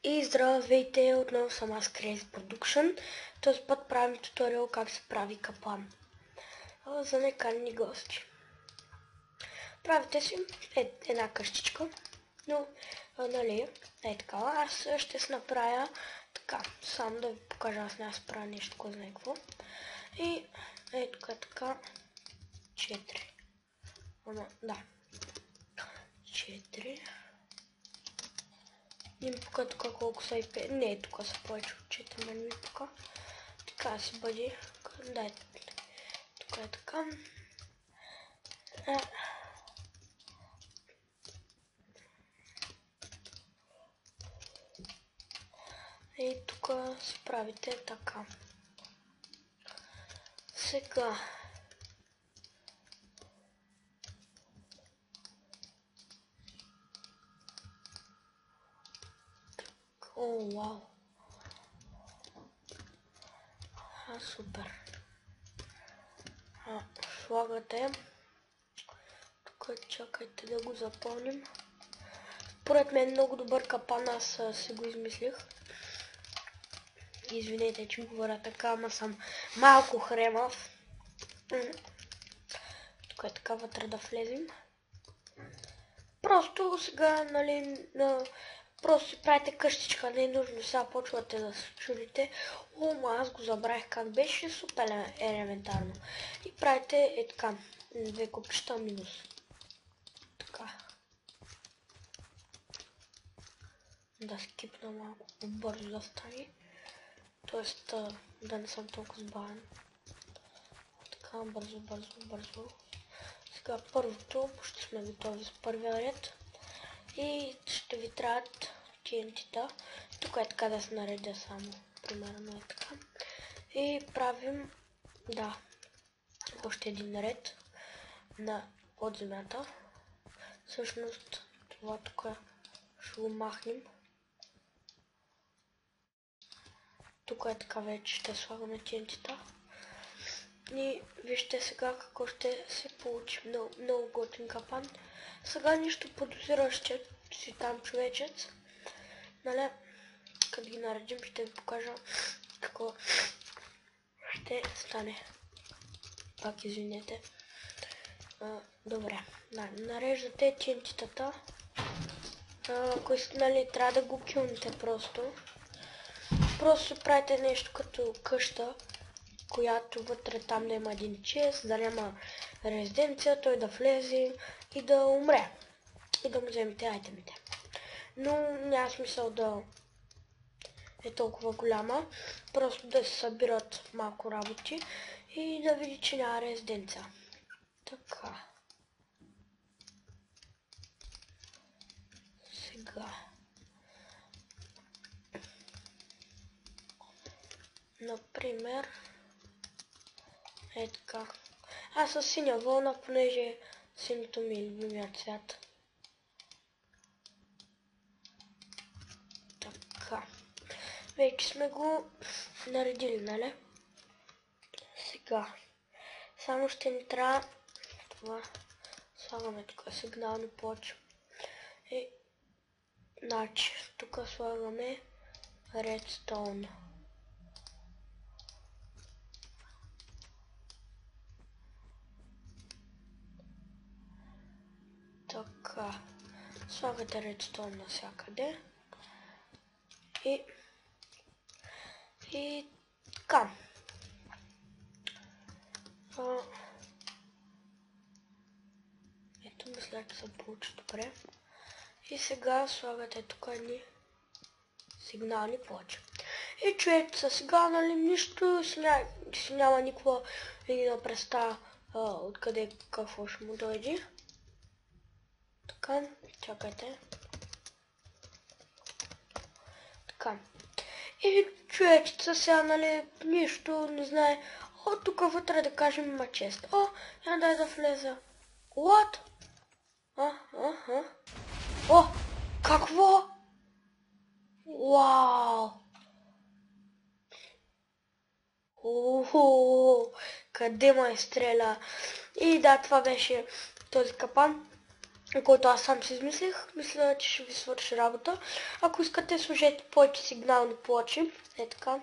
И здравейте, отново съм аз Crazy Production. Този път правим туториал как се прави капан за неканени гости. Правите си една къщичка, но нали, така. Аз ще се направя така, само да ви покажа, аз не правя нещо, кой знае какво. И така, 4. Да, 4. Не ми пука тук колко са и 5. Не, тук са повече от 4, не ми пука. Така си бъде. Дай, тук е така. И тук си правите така. Сега. О, вау. Супер. Слагате. Тук чакайте да го запълним. Според мен много добър капан, аз си го измислих. Извинете, че говоря така, ама съм малко хремав. Тук е така, вътре да влезем. Просто сега, нали, просто си правите къщичка, не е нужно сега почвате да се чудите. Аз го забравих как беше, супер елементарно. И правите така, две купчета минус. Така. Да скипна малко бързо да стане. Тоест да не съм толкова сбавен. Така, бързо. Сега първото, ще сме готови с първия ред. И ще ви трябват TNT-та. Тук е така да се наредя само. Примерно е така. И правим, още един ред от земята. Всъщност това тук ще го махнем. Тук е така вече ще слагаме TNT-та. И вижте сега какво ще се получи. Много готин капан. Сега нищо подозиращ си там човечец. Нали, като ги наредим, ще ви покажа какво ще стане. Пак извинете. Добре. Нареждате TNT-тата. Нали, трябва да го килнете просто. Просто правите нещо като къща, която вътре там да има един чест, да няма резиденция, той да влезе и да умре. И да му вземете айтемите. Но няма смисъл да е толкова голяма. Просто да се събират малко работи и да види, че няма резиденция. Така. Сега. Например. Така. Аз със синя вълна, понеже синято ми е любимия цвят. Така. Вече сме го наредили, нали? Сега. Само ще ни трябва това. Слагаме тук сигнални плочи. Значи, тук слагаме redstone. Така. Слагате redstone навсякъде. И така. Ето, мисля, че се получи добре. И сега слагате тук едни сигнални плочи. И човек сега, нали, нищо си няма никаква едина представа откъде какво ще му дойде. Така, чакайте. Така. И човечеца сега, нали, нищо не знае. Тук вътре да кажем има чест. Я дай да влеза. What? Какво? Вау! Къде ме е стреля? И да, това беше този капан. който аз сам си измислих. Мисля, че ще ви свърши работа. Ако искате, сложете повече сигнални плочи. Е така.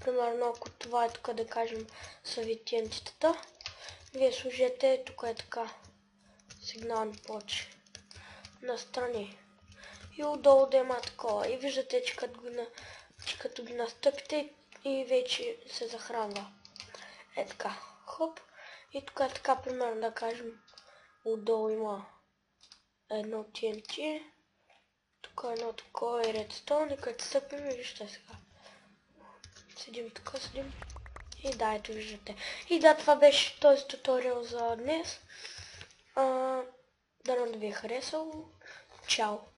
Примерно, ако това е тук, да кажем, са ви тентитата, вие сложете тук е така сигнални плочи настрани. И отдолу да има такова. И виждате, че като ги настъпите и вече се захранва. Е така. Хоп. И тук е така, примерно, да кажем, отдолу има едно TNT. Тук е едно такова и редстоун. И като стъпим, вижте сега. Седим тук, седим. И да, ето виждате. И да, това беше този туториал за днес. Дано да ви е харесало. Чао!